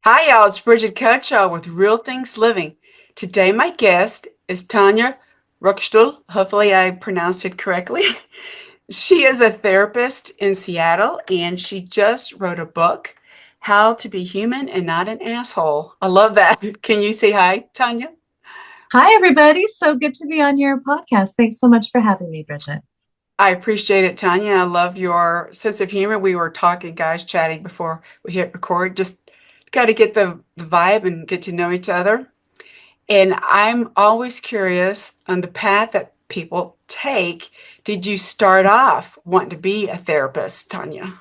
Hi, y'all. It's Bridget Cutshaw with Real Things Living. Today, my guest is Tanya Ruckstuhl. Hopefully, I pronounced it correctly. She is a therapist in Seattle, and she just wrote a book, How to Be Human and Not an Asshole. I love that. Can you say hi, Tanya? Hi, everybody. So good to be on your podcast. Thanks so much for having me, Bridget. I appreciate it, Tanya. I love your sense of humor. We were talking, guys, chatting before we hit record. Just got to get the vibe and get to know each other. And I'm always curious on the path that people take. Did you start off wanting to be a therapist, Tanya?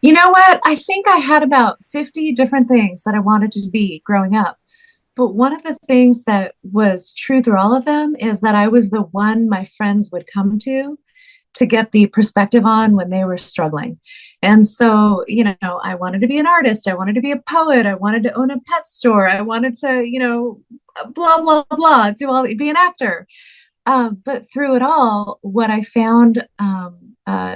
You know what? I think I had about 50 different things that I wanted to be growing up. But one of the things that was true through all of them is that I was the one my friends would come to get the perspective on when they were struggling. And so, I wanted to be an artist. I wanted to be a poet. I wanted to own a pet store. I wanted to, blah, blah, blah, be an actor. But through it all, what I found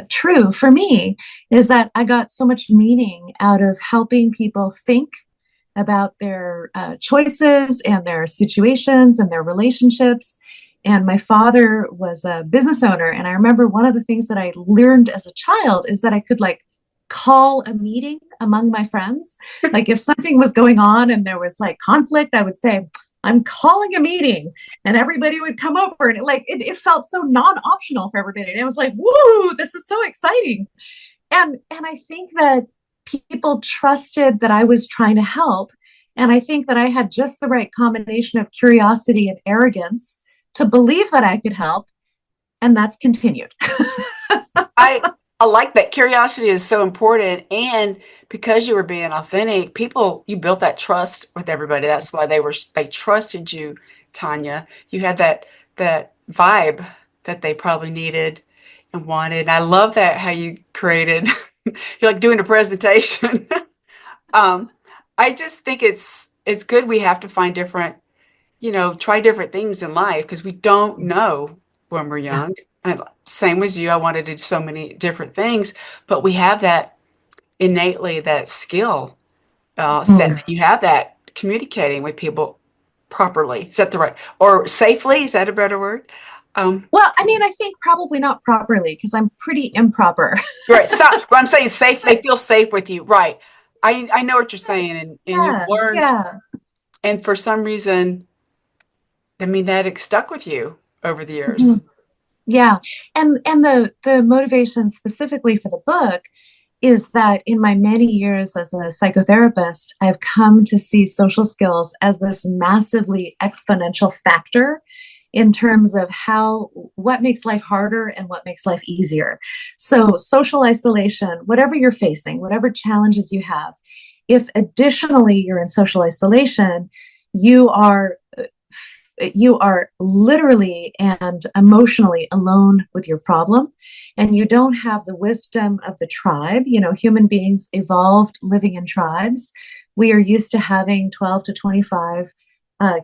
true for me is that I got so much meaning out of helping people think about their choices and their situations and their relationships. And my father was a business owner. And I remember one of the things that I learned as a child is that I could call a meeting among my friends. Like if something was going on and there was conflict, I would say, I'm calling a meeting, and everybody would come over, and it felt so non-optional for everybody. And it was like, woo, this is so exciting. And I think that people trusted that I was trying to help. And I think that I had just the right combination of curiosity and arrogance to believe that I could help. And that's continued. I I like that. Curiosity is so important, and because you were being authentic, people you built that trust with everybody. That's why they trusted you, Tanya. You had that vibe that they probably needed and wanted. And I love that how you created. You're like doing a presentation. um, I just think it's good. We have to find different, try different things in life because we don't know when we're Yeah. young. And same as you, I wanted to do so many different things, but we have that innately, that skill set. Mm. That You have that communicating with people properly. Is that the right or safely? Is that a better word? Um, Well, I mean, I think probably not properly because I'm pretty improper. right. So what I'm saying, safe. They feel safe with you, right? I know what you're saying, and you've Yeah. learned, Yeah. and for some reason, I mean, that it stuck with you over the years. Mhm. Yeah. And the motivation specifically for the book is that in my many years as a psychotherapist, I've come to see social skills as this massively exponential factor in terms of what makes life harder and what makes life easier. So, social isolation, whatever you're facing, whatever challenges you have, if additionally you're in social isolation, you are you are literally and emotionally alone with your problem, and you don't have the wisdom of the tribe. Human beings evolved living in tribes. We are used to having 12 to 25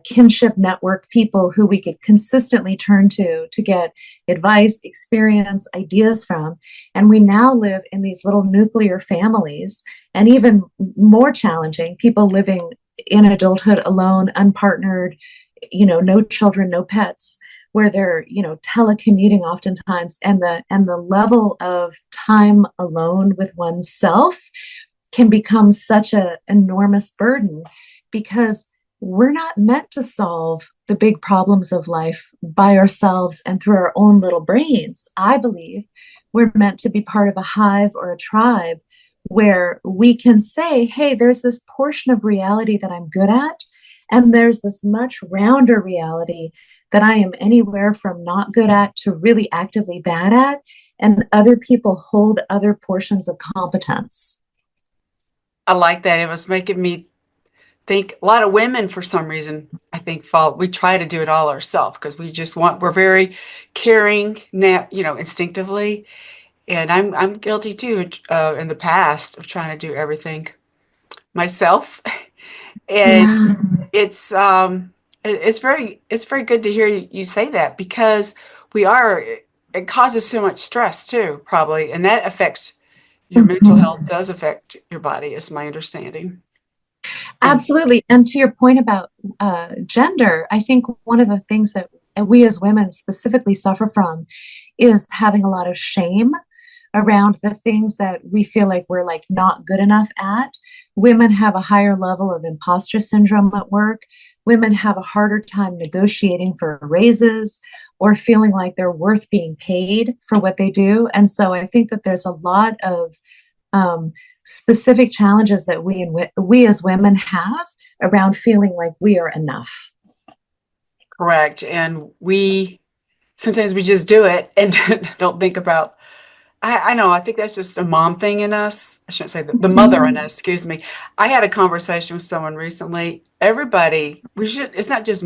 kinship network people who we could consistently turn to get advice, experience, ideas from. And we now live in these little nuclear families, and even more challenging, people living in adulthood alone, unpartnered, no children, no pets, where they're, telecommuting oftentimes, and the level of time alone with oneself can become such an enormous burden because we're not meant to solve the big problems of life by ourselves and through our own little brains. I believe we're meant to be part of a hive or a tribe where we can say, hey, there's this portion of reality that I'm good at, and there's this much rounder reality that I am anywhere from not good at to really actively bad at. And other people hold other portions of competence. I like that. It was making me think a lot of women, for some reason, I think we try to do it all ourselves because we're very caring now, instinctively. And I'm guilty too, in the past of trying to do everything myself. And Yeah. it's, it's very good to hear you say that because we are, it causes so much stress too, probably. And that affects your mental health, Mhm. does affect your body, is my understanding. Absolutely. And to your point about gender, I think one of the things that we as women specifically suffer from is having a lot of shame around the things that we feel like we're like not good enough at. Women have a higher level of imposter syndrome at work. Women have a harder time negotiating for raises or feeling like they're worth being paid for what they do. And so I think that there's a lot of um, specific challenges that we as women have around feeling like we are enough. Correct. And we sometimes we just do it and don't think about. I know. I think that's just a mom thing in us. I shouldn't say the mother in us. Excuse me. I had a conversation with someone recently. Everybody, we should. It's not just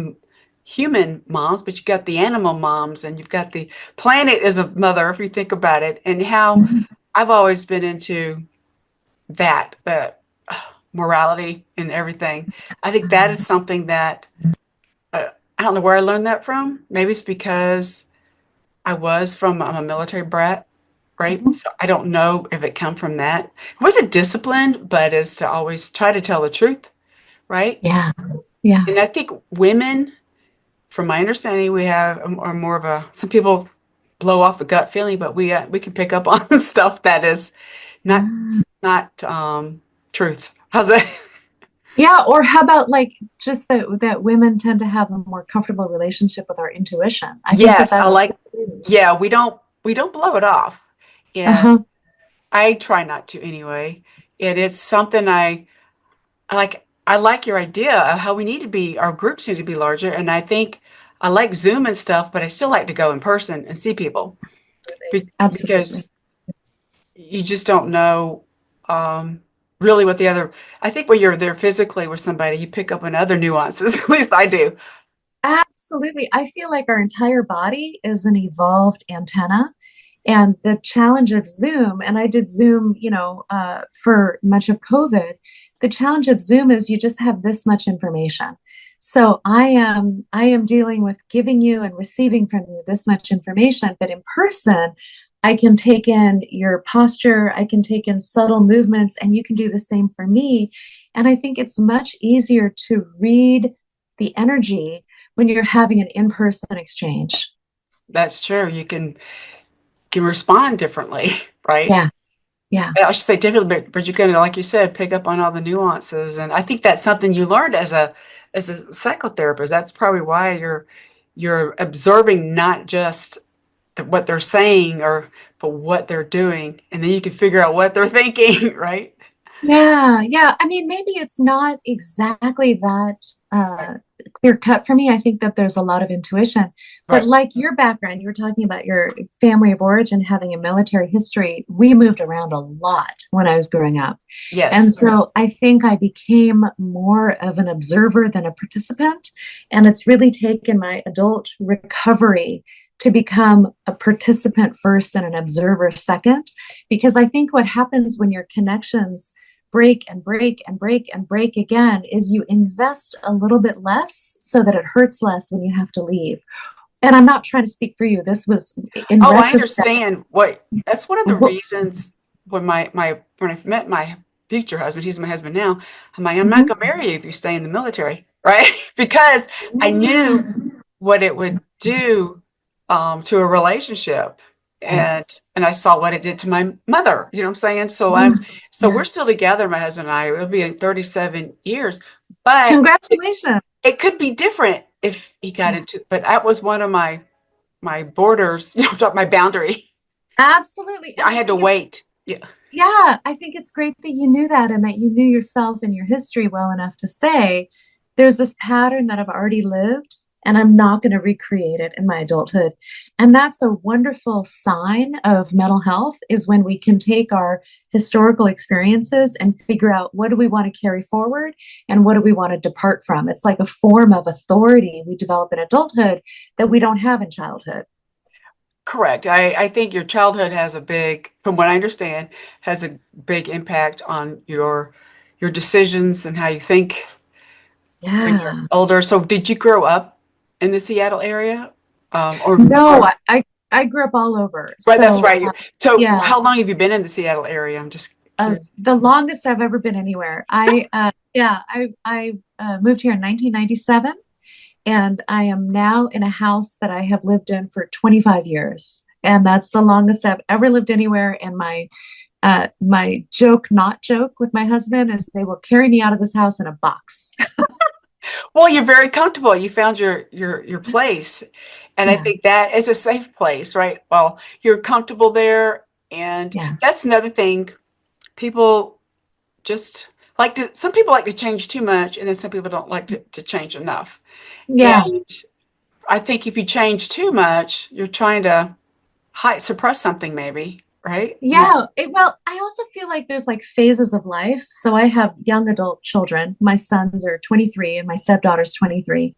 human moms, but you've got the animal moms, and you've got the planet as a mother. If you think about it, and how I've always been into that morality and everything. I think that is something that I don't know where I learned that from. Maybe it's because I'm a military brat, right? Mhm. So I don't know if it come from that. It wasn't disciplined, but is to always try to tell the truth, right? Yeah, yeah. And I think women, from my understanding, we have are more of a. Some people blow off a gut feeling, but we can pick up on stuff that is not Mm. not truth. How's that? Yeah, or how about like just that women tend to have a more comfortable relationship with our intuition. I think that Yes, I that's like. Yeah, we don't blow it off, and uh-huh. I try not to anyway. And it's something I like. I like your idea of how we need to be. Our groups need to be larger, and I think I like Zoom and stuff, but I still like to go in person and see people Absolutely. because you just don't know really what the other. I think when you're there physically with somebody, you pick up on other nuances. At least I do. Absolutely. I feel like our entire body is an evolved antenna. And the challenge of Zoom, and I did Zoom, for much of COVID, the challenge of Zoom is you just have this much information. So I am dealing with giving you and receiving from you this much information, but in person, I can take in your posture, I can take in subtle movements, and you can do the same for me. And I think it's much easier to read the energy when you're having an in-person exchange. That's true. You can respond differently, right? Yeah, yeah, I should say differently, but you can, like you said, pick up on all the nuances. And I think that's something you learned as a psychotherapist. That's probably why you're observing not just what they're saying or but what they're doing, and then you can figure out what they're thinking, right? yeah, yeah. I mean, maybe it's not exactly that uh, clear cut for me. I think that there's a lot of intuition. But Right. like your background, you were talking about your family of origin having a military history. We moved around a lot when I was growing up. And Yes. so I think I became more of an observer than a participant. And it's really taken my adult recovery to become a participant first and an observer second. Because I think what happens when your connections break and break and break and break again is you invest a little bit less so that it hurts less when you have to leave. And I'm not trying to speak for you. This was in Oh, I retrospect. understand. What That's one of the reasons when I met my future husband, he's my husband now. I'm like, I'm not Mhm. gonna marry you if you stay in the military, right? Because I Yeah. knew what it would do to a relationship, Yeah. and I saw what it did to my mother. You know what I'm saying? So Yeah. we're still together, my husband and I. It'll be 37 years, but Congratulations. it could be different if he got into. But that was one of my borders, my boundary. Absolutely. And I I had to think it's, wait. Yeah, yeah, I think it's great that you knew that and that you knew yourself and your history well enough to say, there's this pattern that I've already lived and I'm not going to recreate it in my adulthood. And that's a wonderful sign of mental health is when we can take our historical experiences and figure out what do we want to carry forward and what do we want to depart from. It's like a form of authority we develop in adulthood that we don't have in childhood. correct. I think your childhood has a big, from what I understand, has a big impact on your decisions and how you think when you're Yeah. older. So did you grow up in the Seattle area? No, I grew up all over. Right, that's So right. So yeah, how long have you been in the Seattle area? I'm just The longest I've ever been anywhere. I moved here in 1997, and I am now in a house that I have lived in for 25 years. And that's the longest I've ever lived anywhere. And my joke, not joke with my husband is they will carry me out of this house in a box. Well, you're very comfortable. You found your place. And I Yeah, think that is a safe place, right? Well, you're comfortable there. And yeah, that's another thing. People just some people like to change too much, and then some people don't like to change enough. yeah. And I think if you change too much, you're trying to suppress something, maybe, right? Yeah, well, I also feel like there's like phases of life. So I have young adult children. My sons are 23 and my stepdaughter's 23.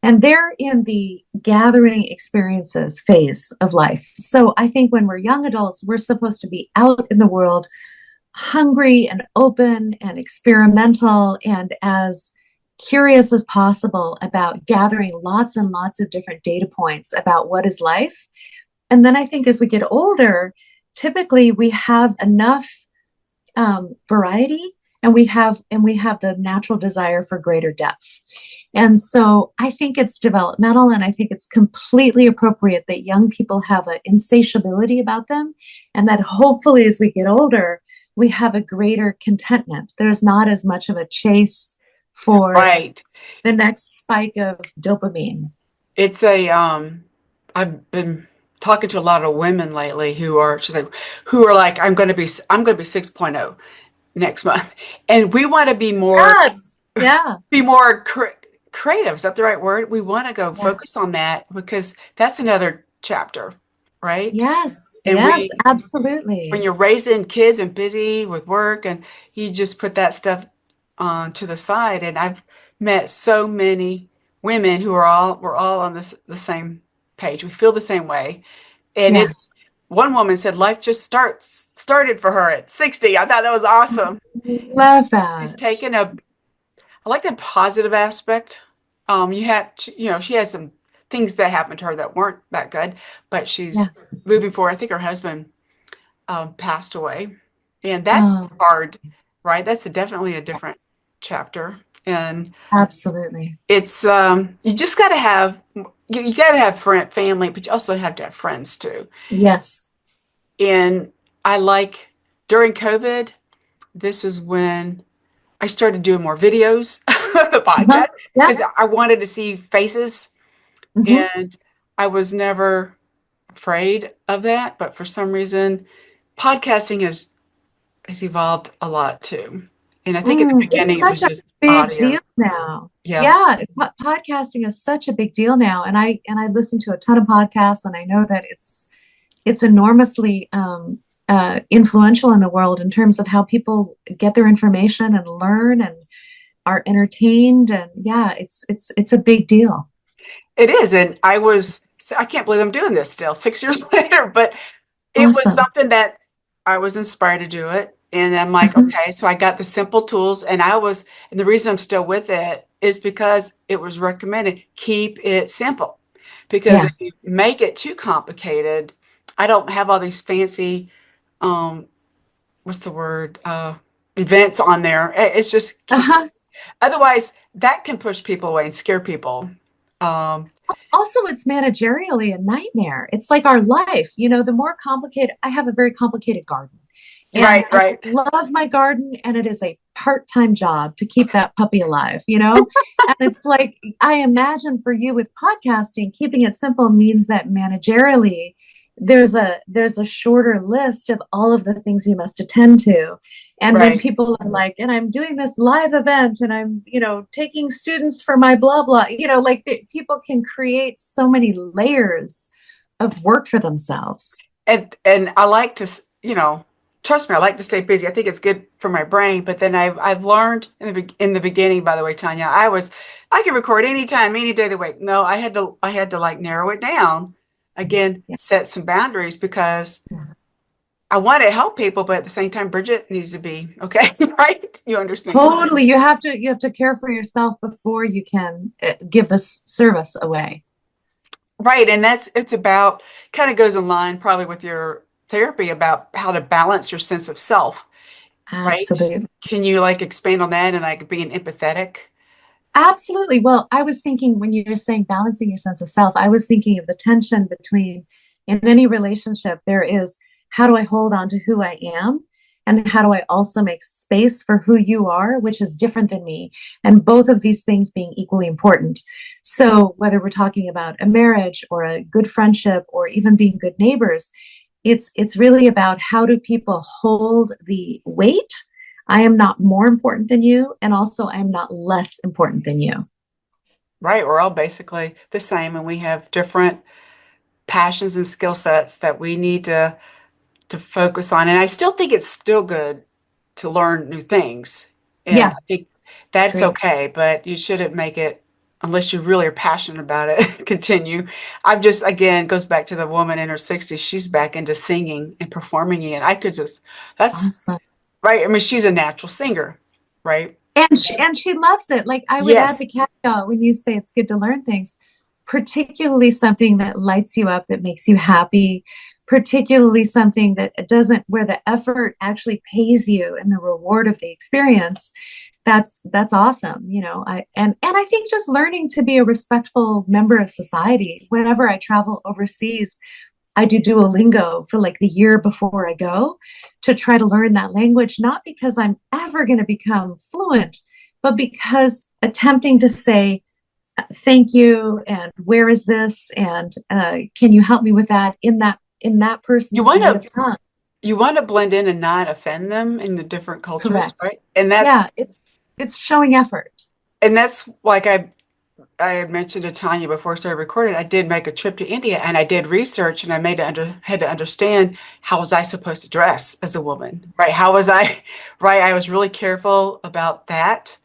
And they're in the gathering experiences phase of life. So I think when we're young adults, we're supposed to be out in the world, hungry and open and experimental and as curious as possible about gathering lots and lots of different data points about what is life. And then I think as we get older, typically we have enough variety, and we have the natural desire for greater depth. And so I think it's developmental, and I think it's completely appropriate that young people have an insatiability about them, and that hopefully as we get older, we have a greater contentment. There's not as much of a chase for Right. the next spike of dopamine. It's I've been talking to a lot of women lately who are like, I'm going to be 6.0 next month. And we want to Yes. Yeah. be more creative. Is that the right word? We want to go Yeah. focus on that because that's another chapter, right? Yes. And Yes. when Absolutely. you're raising kids and busy with work and you just put that stuff on to the side. And I've met so many women we're all on the same page. We feel the same way. And Yeah. it's one woman said life just started for her at 60. I thought that was awesome. Love She's that. taken I like the positive aspect. She had some things that happened to her that weren't that good, but Yeah. she's moving forward. I think her husband passed away, and that's Oh, hard, right? That's definitely a different chapter, and absolutely. it's you just got to have you got to have family, but you also have to have friends too. Yes. And I like during COVID, this is when I started doing more videos, Uh-huh. podcast, Yeah. because I wanted to see faces, Hmm. and I was never afraid of that. But for some reason, podcasting has evolved a lot too. And I think in the It's beginning it was such a just big deal audio. now. Yeah. Yeah, podcasting is such a big deal now, and I listen to a ton of podcasts, and I know that it's enormously influential in the world in terms of how people get their information and learn and are entertained, and yeah, it's a big deal. It is. And I can't believe I'm doing this still 6 years later, but it was Awesome. something that I was inspired to do it. And I'm like, Mhm. okay, so I got the simple tools and the reason I'm still with it is because it was recommended. Keep it simple. Because Yeah. if you make it too complicated, I don't have all these fancy, um, what's the word, events on there. It's just keep Uh-huh. otherwise that can push people away and scare people. Um, Also, it's managerially a nightmare. It's like our life, the more complicated, I have a very complicated garden. And right, I right, love my garden, and it is a part-time job to keep that puppy alive. And it's like, I imagine for you with podcasting, keeping it simple means that managerially, there's a shorter list of all of the things you must attend to. And when right. people are like, and I'm doing this live event, and I'm taking students for my blah blah, like people can create so many layers of work for themselves. And I like to, trust me, I like to stay busy. I think it's good for my brain. But then I've learned in the beginning, by the way, Tanya, I can record anytime, any day of the week. No, I had to like narrow it down again, Yeah. set some boundaries because I want to help people, but at the same time, Bridget needs to be okay, right? You understand? Totally. You have to care for yourself before you can give this service away. Right. And it's about kind of goes in line probably with your therapy about how to balance your sense of self. right? Absolutely. Can you like expand on that and like being empathetic? Absolutely. Well, I was thinking when you were saying balancing your sense of self, I was thinking of the tension between in any relationship, there is how do I hold on to who I am? And how do I also make space for who you are, which is different than me? And both of these things being equally important. So, whether we're talking about a marriage or a good friendship or even being good neighbors, it's really about how do people hold the weight. I am not more important than you, and also I am not less important than you. Right. We're all basically the same and we have different passions and skill sets that we need to focus on. And I still think it's still good to learn new things. And Yeah, I think that's great. okay, but you shouldn't make it unless you really are passionate about it, continue. I've just again goes back to the woman in her 60s. She's back into singing and performing again. I could just that's Awesome. right. I mean, she's a natural singer, right? And she loves it. Like I would add Yes. the caveat when you say it's good to learn things, particularly something that lights you up, that makes you happy, particularly something that doesn't where the effort actually pays you and the reward of the experience. That's awesome. And I think just learning to be a respectful member of society. Whenever I travel overseas, I do Duolingo for like the year before I go to try to learn that language, not because I'm ever going to become fluent, but because attempting to say thank you and where is this and can you help me with that in that You person's want native to tongue. you want to blend in and not offend them in the different cultures, Correct. right? And that's Yeah, it's showing effort. and that's like I had mentioned to Tanya before I started recording, I did make a trip to India and I did research and I had to understand how was I supposed to dress as a woman, right? How was I, right? I was really careful about that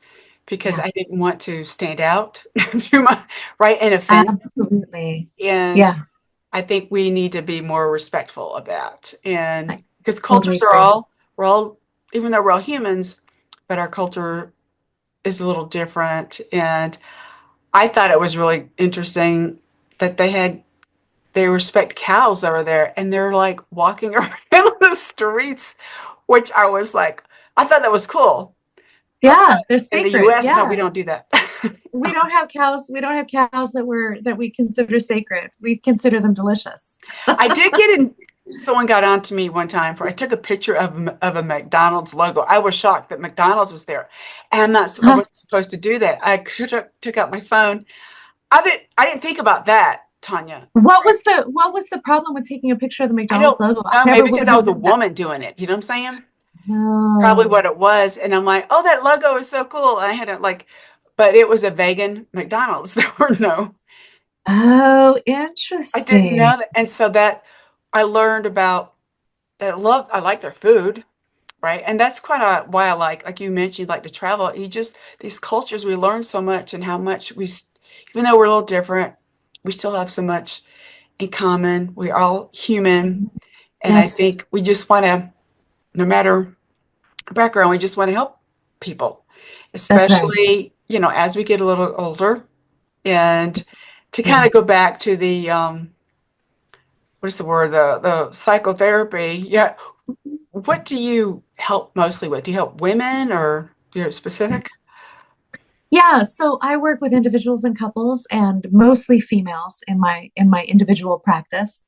because Yeah, I didn't want to stand out too much, right? And offend. absolutely. And Yeah, I think we need to be more respectful of that. And I because totally cultures are agree. we're all, even though we're all humans, but our culture is a little different. And I thought it was really interesting that they respect cows over there and they're like walking around the streets, which I was like, I thought that was cool. But Yeah, they're in the sacred. US, no, we Yeah. don't do that. We don't have cows that we consider sacred. We consider them delicious. I did get in, someone got on to me one time for I took a picture of a McDonald's logo. I was shocked that McDonald's was there. And I Huh. wasn't supposed to do that. I could have took out my phone. I didn't think about that, Tanya. What was the problem with taking a picture of the I McDonald's don't logo? I know, never maybe because would I have was a done that. woman doing it. You know what I'm saying? Probably Oh, what it was. And I'm like, oh, that logo is so cool. And I had it like, but it was a vegan McDonald's. There were no, oh, I didn't interesting. know that. And so that I learned about that I like their food, right? And that's kind of why I like you mentioned, like to travel. These cultures, we learn so much and how much even though we're a little different, we still have so much in common. We're all human. And I Yes, think we just want to, no matter background, we just want to help people, that's right. especially, as we get a little older. And to kind Yeah. of go back to the, what is the word, the psychotherapy. Yeah. What do you help mostly with? Do you help women or you're specific? Yeah, so I work with individuals and couples and mostly females in my individual practice.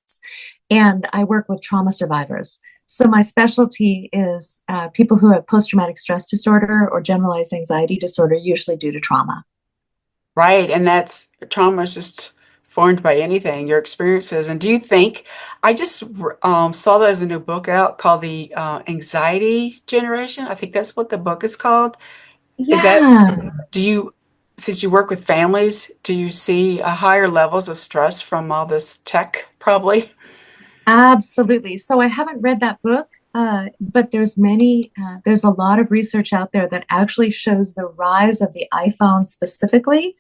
And I work with trauma survivors. So my specialty is people who have post-traumatic stress disorder or generalized anxiety disorder, usually due to trauma. Right. And that's trauma is just formed by anything, your experiences. And do you think, I just saw there's a new book out called The Anxiety Generation. I think that's what the book is called. Is that, Yeah, do you, since you work with families, do you see higher levels of stress from all this tech probably? absolutely. So I haven't read that book, but there's a lot of research out there that actually shows the rise of the iPhone specifically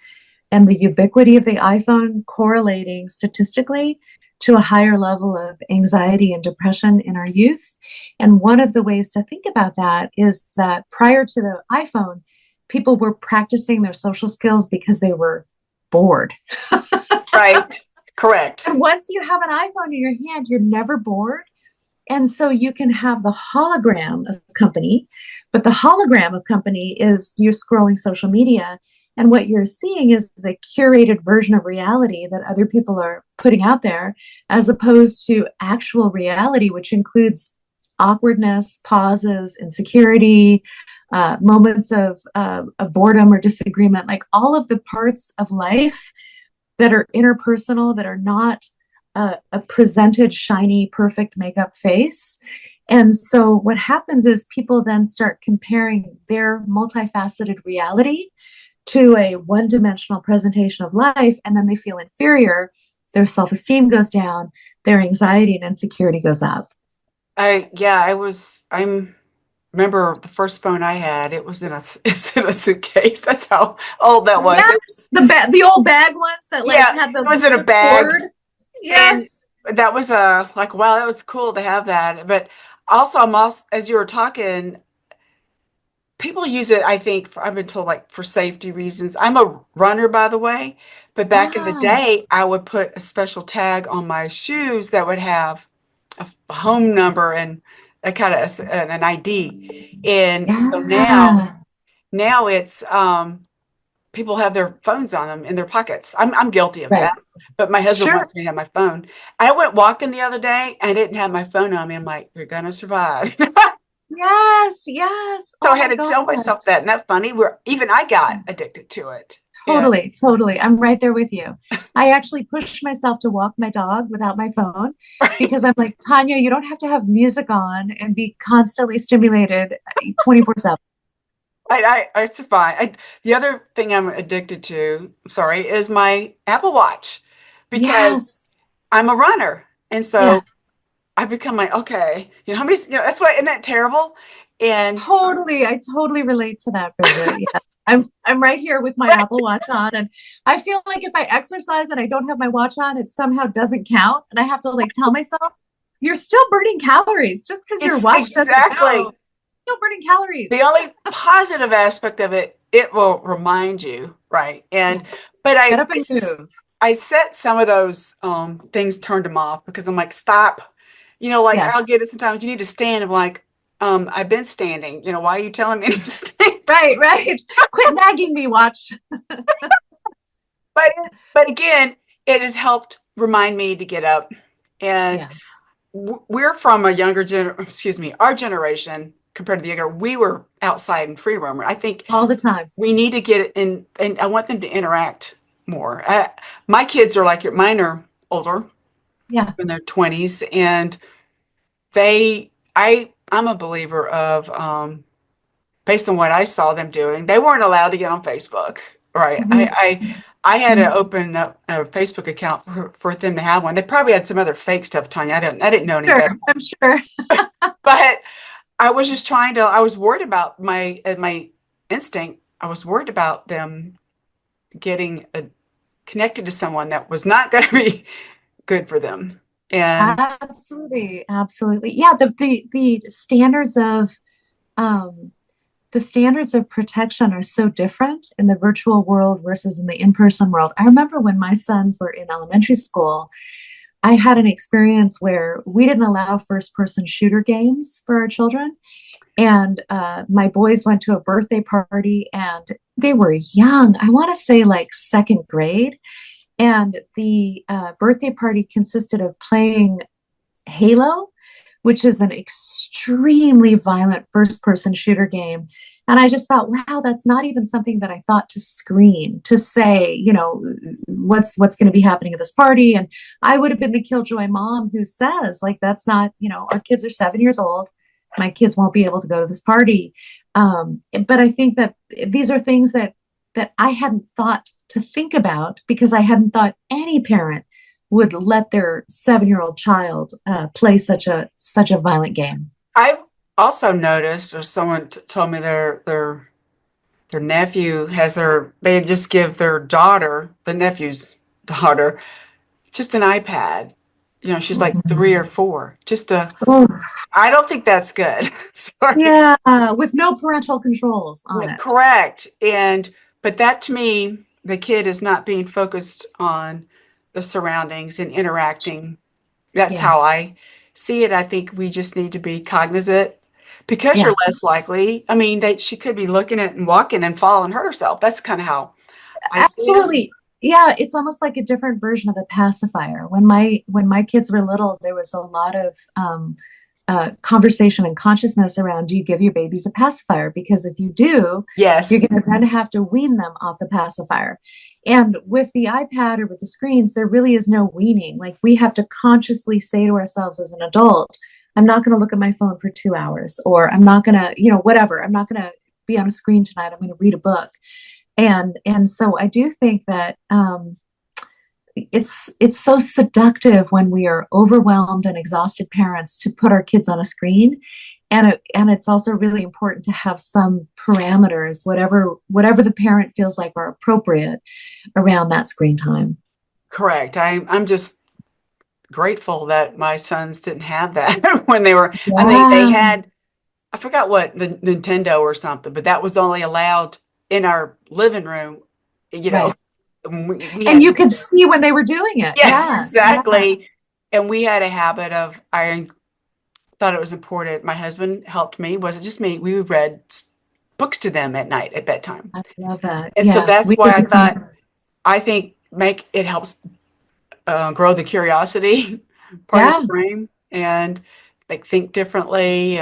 and the ubiquity of the iPhone correlating statistically to a higher level of anxiety and depression in our youth. And one of the ways to think about that is that prior to the iPhone, people were practicing their social skills because they were bored. Right. Correct. And once you have an iPhone in your hand, you're never bored. And so you can have the hologram of company, but the hologram of company is you're scrolling social media. And what you're seeing is the curated version of reality that other people are putting out there, as opposed to actual reality, which includes awkwardness, pauses, insecurity, moments of boredom or disagreement, like all of the parts of life that are interpersonal, that are not a presented, shiny, perfect makeup face. And so what happens is people then start comparing their multifaceted reality to a one dimensional presentation of life, and then they feel inferior. Their self esteem goes down, their anxiety and insecurity goes up. I'm remember the first phone I had, it was in it's in a suitcase. That's how old that was. Yes, It was, the old bag ones that like yeah, had it was in a the bag. cord. And Yes. that was like, wow, that was cool to have that. But also, as you were talking, people use it, I think, I've been told, like for safety reasons. I'm a runner, by the way, but back in the Ah, day, I would put a special tag on my shoes that would have a home number and a kind of an ID. And so yeah. now it's people have their phones on them in their pockets. I'm guilty of Right. that, but my husband Sure. wants me to have my phone. I went walking the other day. I didn't have my phone on me. I'm like, you're gonna survive. Yes. Yes. So Oh I my had to gosh. tell myself that. Isn't that funny? Where even I got addicted to it. Yeah. Totally, totally. I'm right there with you. I actually push myself to walk my dog without my phone because I'm like, Tanya, you don't have to have music on and be constantly stimulated 24/7. I survive. The other thing I'm addicted to, sorry, is my Apple Watch because Yes. I'm a runner. And Yeah. so I've become like, okay, how many, that's why, isn't that terrible? And Totally. I totally relate to that, Bridget. Yeah. I'm right here with my Apple Watch on, and I feel like if I exercise and I don't have my watch on, it somehow doesn't count. And I have to like tell myself, you're still burning calories just because your it's watch doesn't exactly go. Still burning calories. the only positive aspect of it, it will remind you, right? Yeah. And but Get up and move. I set some of those things, turned them off because I'm like, stop. Like I'll Yes. get it sometimes. You need to stand. I'm like, I've been standing. Why are you telling me to stand? Right, right. Quit nagging me, watch. But but again, it has helped remind me to get up. And Yeah, we're from a excuse me, our generation compared to the younger. We were outside and free roamer. I think all the time. we need to get it in, and I want them to interact more. My kids are like mine are older Yeah. in their 20s, and I'm a believer of based on what I saw them doing, they weren't allowed to get on Facebook. Right. Mhm. I had to open up a Facebook account for them to have one. They probably had some other fake stuff, Tanya. I didn't know any Sure, better. I'm sure. But I was just I was worried about my instinct. I was worried about them getting connected to someone that was not going to be good for them. And Absolutely, absolutely. Yeah, the standards of um the standards of protection are so different in the virtual world versus in the in-person world. I remember when my sons were in elementary school, I had an experience where we didn't allow first-person shooter games for our children. And my boys went to a birthday party and they were young. I want to say like second grade. And the birthday party consisted of playing Halo, which is an extremely violent first person shooter game. And I just thought, wow, that's not even something that I thought to screen, to say, what's going to be happening at this party. And I would have been the killjoy mom who says, like, that's not, our kids are 7 years old. My kids won't be able to go to this party. But I think that these are things that I hadn't thought to think about because I hadn't thought any parent would let their 7-year-old child play such a violent game. I've also noticed, or someone told me their nephew they just give their daughter, the nephew's daughter, just an iPad. She's like 3 or 4. Oh, I don't think that's good. Sorry. yeah, with no parental controls on it. Correct. But that to me, the kid is not being focused on the surroundings and interacting. That's Yeah. how I see it, I think we just need to be cognizant because you're Yeah. less likely. I mean, she could be looking at and walking and fall and hurt herself. That's kind of how I see it. Absolutely. Yeah, it's almost like a different version of a pacifier. When my kids were little, there was a lot of conversation and consciousness around, do you give your babies a pacifier? Because if you do, you're Yes, going to then have to wean them off the pacifier. And with the iPad or with the screens, there really is no weaning. Like we have to consciously say to ourselves as an adult, I'm not going to look at my phone for 2 hours, or I'm not going to, whatever. I'm not going to be on a screen tonight. I'm going to read a book. And so I do think that it's so seductive when we are overwhelmed and exhausted parents to put our kids on a screen, and it's also really important to have some parameters, whatever the parent feels like are appropriate around that screen time. correct. I'm just grateful that my sons didn't have that when they were, I mean, they Yeah, had, I forgot what, the Nintendo or something, but that was only allowed in our living room, you know. right. We And had, you could see when they were doing it. yes, Yeah, yeah, exactly. And we had a habit of, I thought it was important. My husband helped me, wasn't just me. We read books to them at night at bedtime. I love that. And so Yeah, that's we why did I the thought, same. I think make it helps grow the curiosity part of the Yeah, brain and like think differently.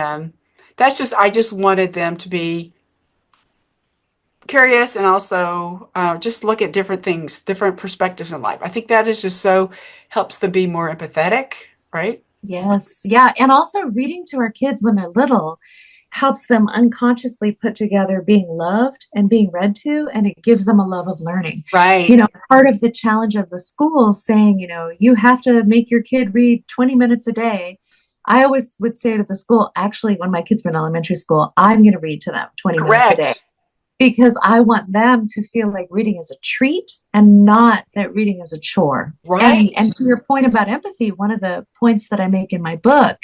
That's just, I just wanted them to be curious and also just look at different things, different perspectives in life. I think that is just so helps them be more empathetic, right? yes, yeah. And also reading to our kids when they're little helps them unconsciously put together being loved and being read to, and it gives them a love of learning. Right. Part of the challenge of the schools saying, you have to make your kid read 20 minutes a day. I always would say to the school, actually, when my kids were in elementary school, I'm going to read to them 20 minutes a day Correct. because I want them to feel like reading is a treat and not that reading is a chore. And Right. and to your point about empathy, one of the points that I make in my book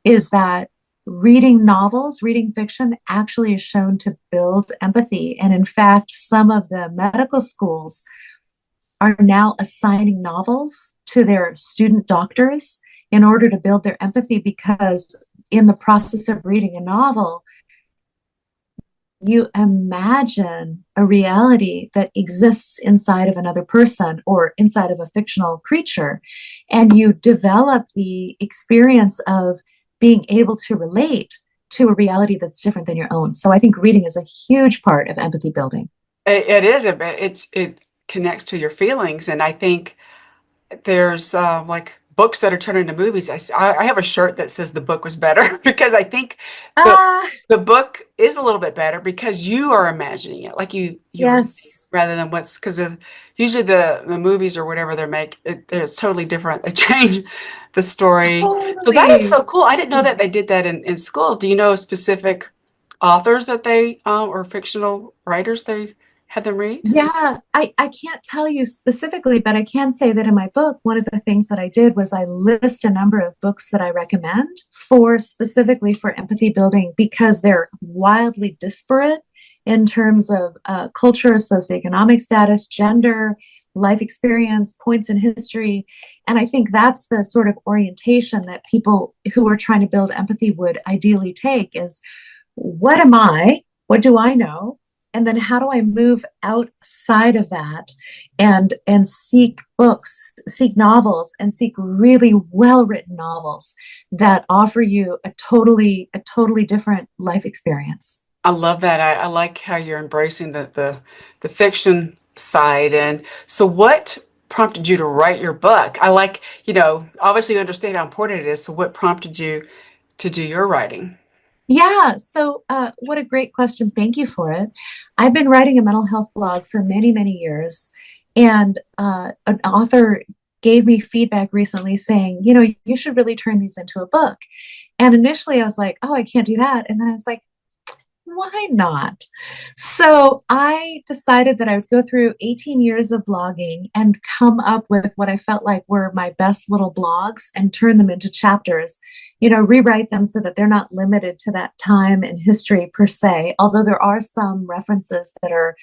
is that reading novels, reading fiction actually is shown to build empathy. And in fact, some of the medical schools are now assigning novels to their student doctors in order to build their empathy because in the process of reading a novel, you imagine a reality that exists inside of another person or inside of a fictional creature, and you develop the experience of being able to relate to a reality that's different than your own. So I think reading is a huge part of empathy building. It is a bit, it connects to your feelings. And I think there's like books that are turned into movies. I have a shirt that says the book was better because I think the Ah, the book is a little bit better because you are imagining it like you read yes, rather than what's because usually the movies or whatever they're it's totally different. They change the story. So that is totally. so cool. I didn't know that they did that in school. Do you know specific authors that they or fictional writers they had them read? Yeah, I can't tell you specifically, but I can say that in my book, one of the things that I did was I list a number of books that I recommend for specifically for empathy building because they're wildly disparate in terms of culture, socioeconomic status, gender, life experience, points in history. And I think that's the sort of orientation that people who are trying to build empathy would ideally take is what am I? What do I know? And then how do I move outside of that and seek books, seek novels, and seek really well written novels that offer you a totally different life experience. I love that. I like how you're embracing the fiction side. And so what prompted you to write your book? I like, obviously you understand how important it is. So what prompted you to do your writing? Yeah, so what a great question. Thank you for it. I've been writing a mental health blog for many, many years, and an author gave me feedback recently saying, you should really turn these into a book. And initially I was like, oh, I can't do that. And then I was like, why not? So I decided that I would go through 18 years of blogging and come up with what I felt like were my best little blogs and turn them into chapters, rewrite them so that they're not limited to that time in history per se, although there are some references that are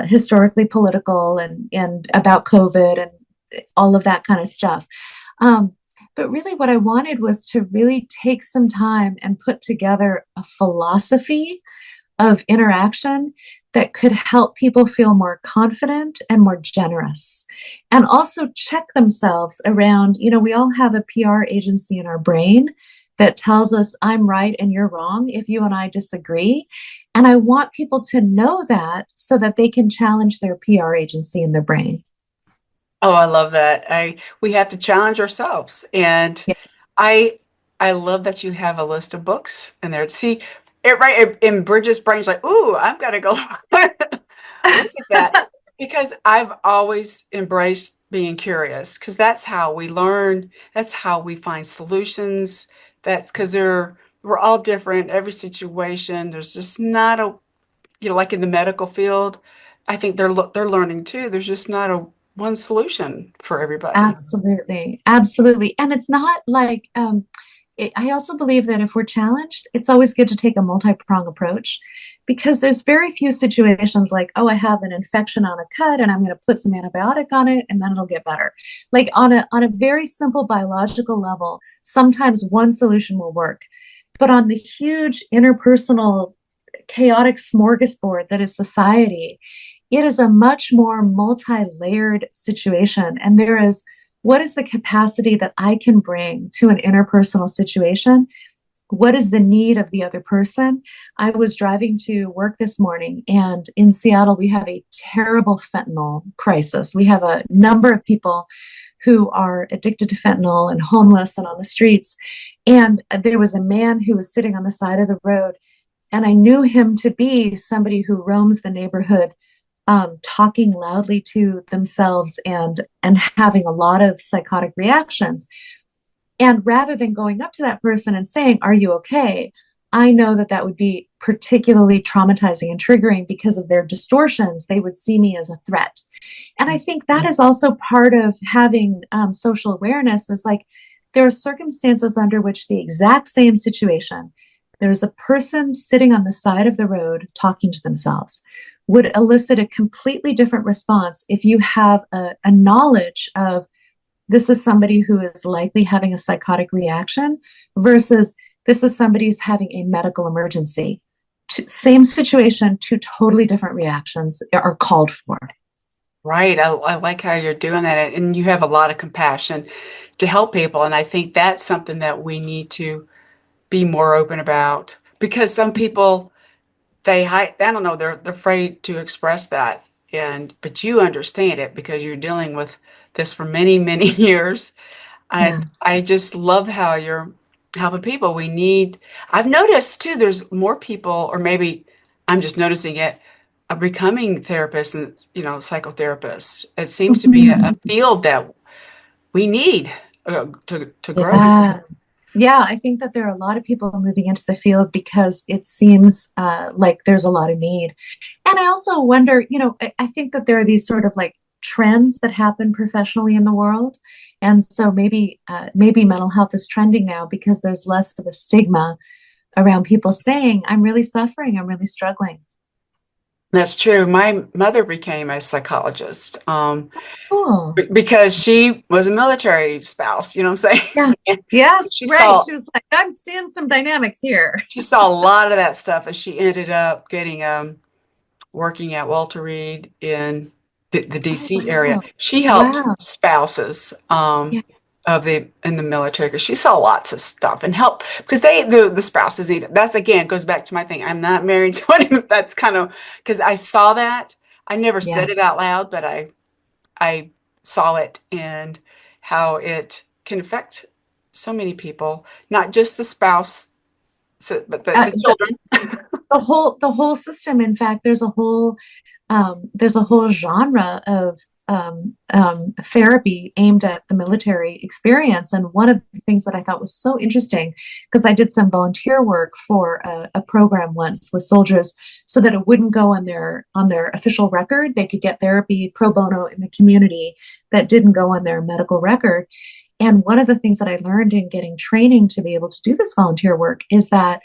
historically political and about COVID and all of that kind of stuff. Um, But really, what I wanted was to really take some time and put together a philosophy of interaction that could help people feel more confident and more generous. And also check themselves around, we all have a PR agency in our brain that tells us I'm right and you're wrong if you and I disagree. And I want people to know that so that they can challenge their PR agency in their brain. Oh, I love that. We have to challenge ourselves. And Yeah. I I love that you have a list of books in there. See, it right in Bridget's brain's like, ooh, I've got to go look at that. Because I've always embraced being curious, because that's how we learn, that's how we find solutions. That's because we're all different, every situation. There's just not a, like in the medical field, I think they're learning too. There's just not a one solution for everybody. Absolutely. Absolutely. And it's not like, I also believe that if we're challenged, it's always good to take a multi-prong approach because there's very few situations like, oh, I have an infection on a cut and I'm going to put some antibiotic on it and then it'll get better. Like on a very simple biological level, sometimes one solution will work. But on the huge interpersonal, chaotic smorgasbord that is society, it is a much more multi-layered situation. And there is, what is the capacity that I can bring to an interpersonal situation? What is the need of the other person? I was driving to work this morning, and in Seattle, we have a terrible fentanyl crisis. We have a number of people who are addicted to fentanyl and homeless and on the streets. And there was a man who was sitting on the side of the road, and I knew him to be somebody who roams the neighborhood, talking loudly to themselves and having a lot of psychotic reactions. And rather than going up to that person and saying, "Are you okay?" I know that that would be particularly traumatizing and triggering because of their distortions. They would see me as a threat. And I think that is also part of having social awareness is like there are circumstances under which the exact same situation, there's a person sitting on the side of the road talking to themselves, would elicit a completely different response if you have a knowledge of this is somebody who is likely having a psychotic reaction versus this is somebody who's having a medical emergency. Same situation, two totally different reactions are called for. Right. I like how you're doing that. And you have a lot of compassion to help people. And I think that's something that we need to be more open about because some people, they hide, I don't know, they're afraid to express that. But you understand it because you're dealing with this for many, many years. Yeah. I just love how you're helping people. I've noticed too, there's more people, or maybe I'm just noticing it, becoming therapists and, psychotherapists. It seems to be a Mhm. field that we need to grow. Yeah. Yeah, I think that there are a lot of people moving into the field because it seems like there's a lot of need. And I also wonder, I think that there are these sort of like trends that happen professionally in the world. And so maybe mental health is trending now because there's less of a stigma around people saying, I'm really suffering, I'm really struggling. That's true. My mother became a psychologist Cool. because she was a military spouse, you know what I'm saying? Yeah. And Yes, she right. saw She was like, I'm seeing some dynamics here. she saw a lot of that stuff, and she ended up getting working at Walter Reed in the Oh, DC area. wow. She helped Wow. spouses Yeah. of the in the military because she saw lots of stuff and help because the spouses need it. That's again goes back to my thing. I'm not married, so that's kind of because I saw that. I never Yeah. said it out loud, but I saw it and how it can affect so many people, not just the spouse, but Uh, the the, children. the whole system, in fact, there's a whole genre of therapy aimed at the military experience. And one of the things that I thought was so interesting, because I did some volunteer work for a program once with soldiers, so that it wouldn't go on their official record. They could get therapy pro bono in the community that didn't go on their medical record. And one of the things that I learned in getting training to be able to do this volunteer work is that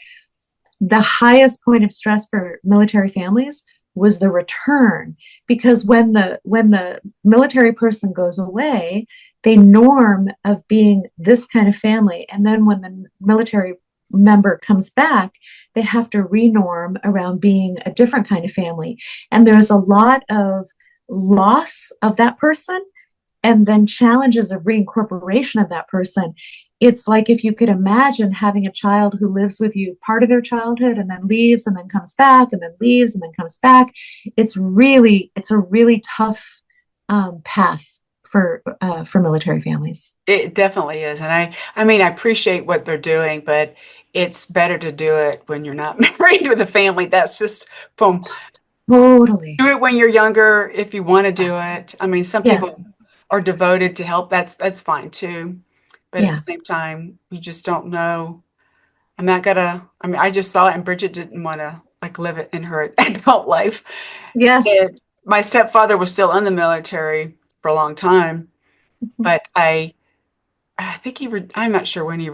the highest point of stress for military families was the return, because when the military person goes away, they norm of being this kind of family. And then when the military member comes back, they have to renorm around being a different kind of family. And there's a lot of loss of that person and then challenges of reincorporation of that person. It's like if you could imagine having a child who lives with you part of their childhood and then leaves and then comes back and then leaves and then comes back. It's a really tough path for military families. It definitely is. And I mean, I appreciate what they're doing, but it's better to do it when you're not married with a family. That's just from Totally. do it when you're younger if you want to do it. I mean, some people Yes. are devoted to help. That's fine too. But at the Yeah. same time, you just don't know. I'm not gonna, I mean, I just saw it and Bridget didn't want to like live it in her adult life. Yes. And my stepfather was still in the military for a long time, Mhm. but I think I'm not sure when he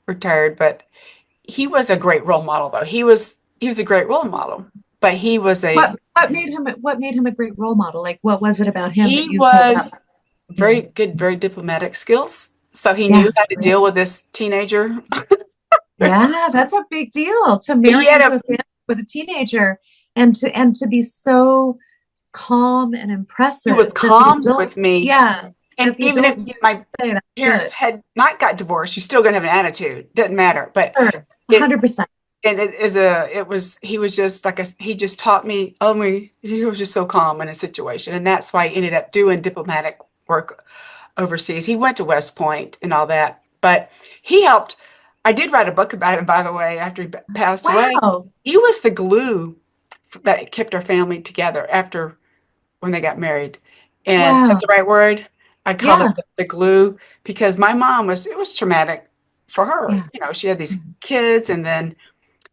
retired, but he was a great role model though. He was a great role model, but What made him a great role model? Like what was it about him that he you pulled up? was very Mhm. good, very diplomatic skills. So he knew Yeah. how to deal with this teenager. Yeah, that's a big deal to He marry had into a a family with a teenager and to be so calm and he was impressive that the calm adult, with me. yeah, And that the even if adult you my say that's parents good. had not got divorced, you're still gonna have an attitude. Doesn't matter. But Sure, it 100%. and it was he was just like he just taught me, oh my, he was just so calm in a situation. And that's why he ended up doing diplomatic work overseas. He went to West Point and all that, but he helped. I did write a book about him, by the way, after he passed away. Wow. He was the glue that kept our family together after when they got married. And is that Wow. the right word? I called it Yeah. the glue because my mom it was traumatic for her. Yeah. You know, she had these kids and then,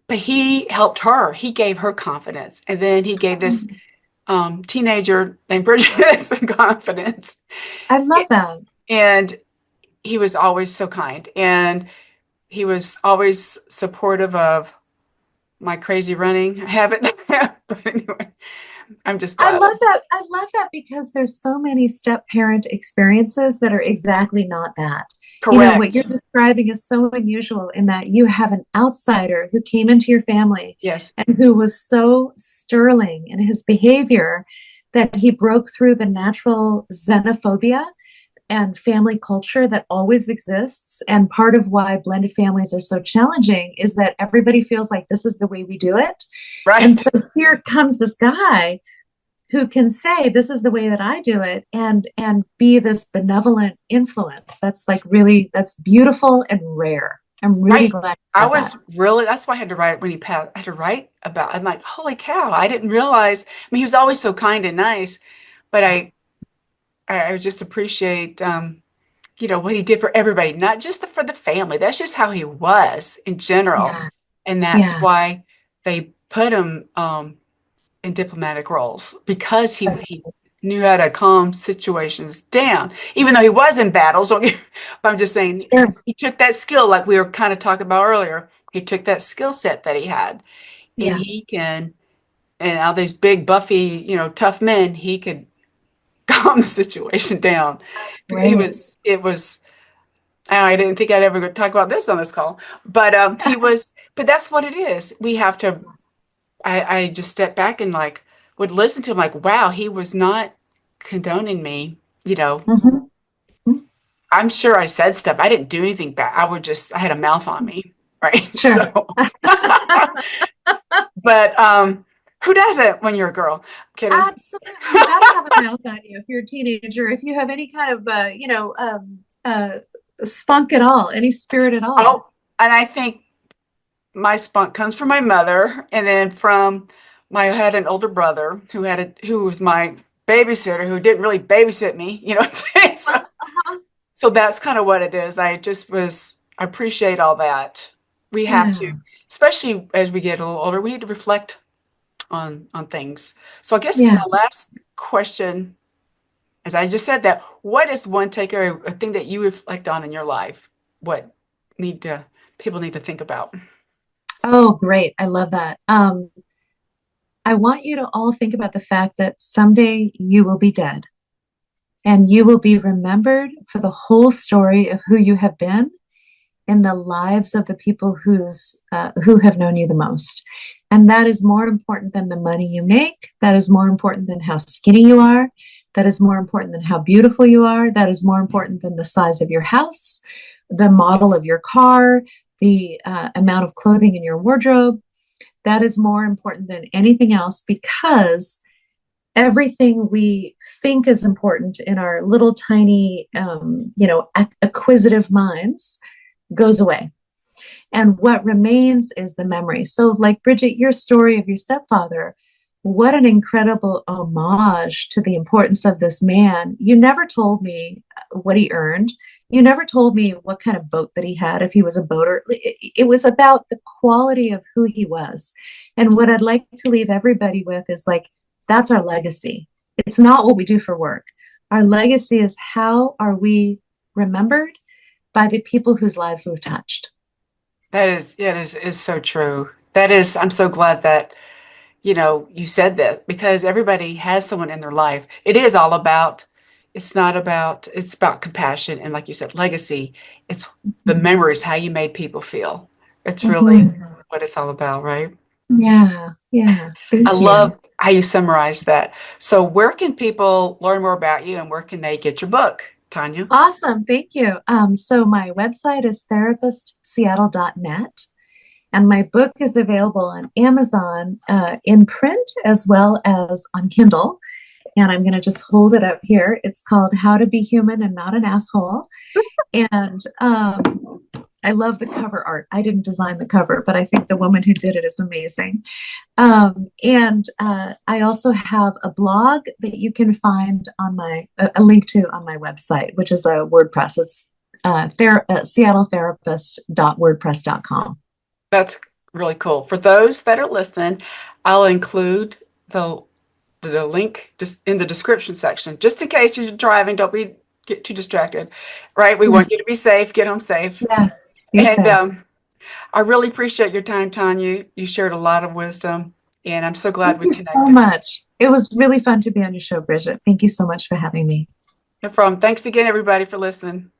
but he helped her. He gave her confidence. And then he gave this Mhm. teenager named Bridget some confidence. I love that. And he was always so kind. And he was always supportive of my crazy running habit. But anyway, I'm just I glad. love that. I love that because there's so many step parent experiences that are exactly not that. You know, what you're Correct. describing is so unusual in that you have an outsider who came into your family Yes. and who was so sterling in his behavior that he broke through the natural xenophobia and family culture that always exists. And part of why blended families are so challenging is that everybody feels like this is the way we do it. And Right. so here comes this guy who can say this is the way that I do it and be this benevolent influence. That's like really that's beautiful and rare. I'm really Right. glad you I said that. was really, that's why I had to write when he passed. I had to write about, I'm like, holy cow, I didn't realize. I mean, he was always so kind and nice, but I just appreciate, what he did for everybody, not just for the family. That's just how he was in general. Yeah, And that's yeah. why they put him, in diplomatic roles because he knew how to calm situations down, even though he was in battles. But I'm just saying Sure. he took that skill, like we were kind of talking about earlier. He took that skill set that he had, and Yeah, and all these big, buffy, tough men, he could calm the situation down. that's He great. was, it was. I didn't think I'd ever talk about this on this call, but but that's what it is. We have to I just stepped back and like would listen to him like, wow, he was not condoning me. You know, Mhm. I'm sure I said stuff. I didn't do anything bad. I had a mouth on me, right? Sure. So, but who doesn't when you're a girl? Kidding. Absolutely. You got to have a mouth on you if you're a teenager. If you have any kind of, spunk at all, any spirit at all. Oh, and I think my spunk comes from my mother, and then from I had an older brother who was my babysitter who didn't really babysit me. You know what I'm saying? Uh-huh. So that's kind of what it is. I appreciate all that. We have to, Yeah. especially as we get a little older, we need to reflect on things. So I guess Yeah. my last question, as I just said that, what is one takeaway, a thing that you reflect on in your life? What need to people need to think about? Oh, great. I love that. I want you to all think about the fact that someday you will be dead. and you will be remembered for the whole story of who you have been in the lives of the people who have known you the most. And that is more important than the money you make. That is more important than how skinny you are. That is more important than how beautiful you are. That is more important than the size of your house, the model of your car, the amount of clothing in your wardrobe. That is more important than anything else, because everything we think is important in our little tiny, acquisitive minds goes away. And what remains is the memory. So, like Bridget, your story of your stepfather, what an incredible homage to the importance of this man. You never told me what he earned. You never told me what kind of boat that he had, if he was a boater. It was about the quality of who he was. And what I'd like to leave everybody with is like, that's our legacy. It's not what we do for work. Our legacy is how are we remembered by the people whose lives we've touched. That is, yeah, is so true. That is, I'm so glad that, you said that, because everybody has someone in their life. It is all about, it's not about, it's about compassion. And like you said, legacy. It's the memories, how you made people feel. It's really Mhm. what it's all about, right? Yeah, yeah. I Thank you. love how you summarize that. So where can people learn more about you and where can they get your book, Tanya? Awesome. Thank you. So my website is therapistseattle.net, and my book is available on Amazon in print as well as on Kindle. And I'm going to just hold it up here. It's called How to Be Human and Not an Asshole. And I love the cover art. I didn't design the cover, but I think the woman who did it is amazing. And I also have a blog that you can find on a link to on my website, which is a WordPress. It's seattletherapist.wordpress.com. That's really cool. For those that are listening, I'll include the link just in the description section, just in case you're driving. Don't get too distracted, right? We Yeah. want you to be safe, get home safe. Yes, be And safe. I really appreciate your time, Tanya. You shared a lot of wisdom, and I'm so glad Thank we you so connected. much. It was really fun to be on your show, Bridget. Thank you so much for having me. No problem. Thanks again, everybody, for listening.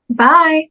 Bye.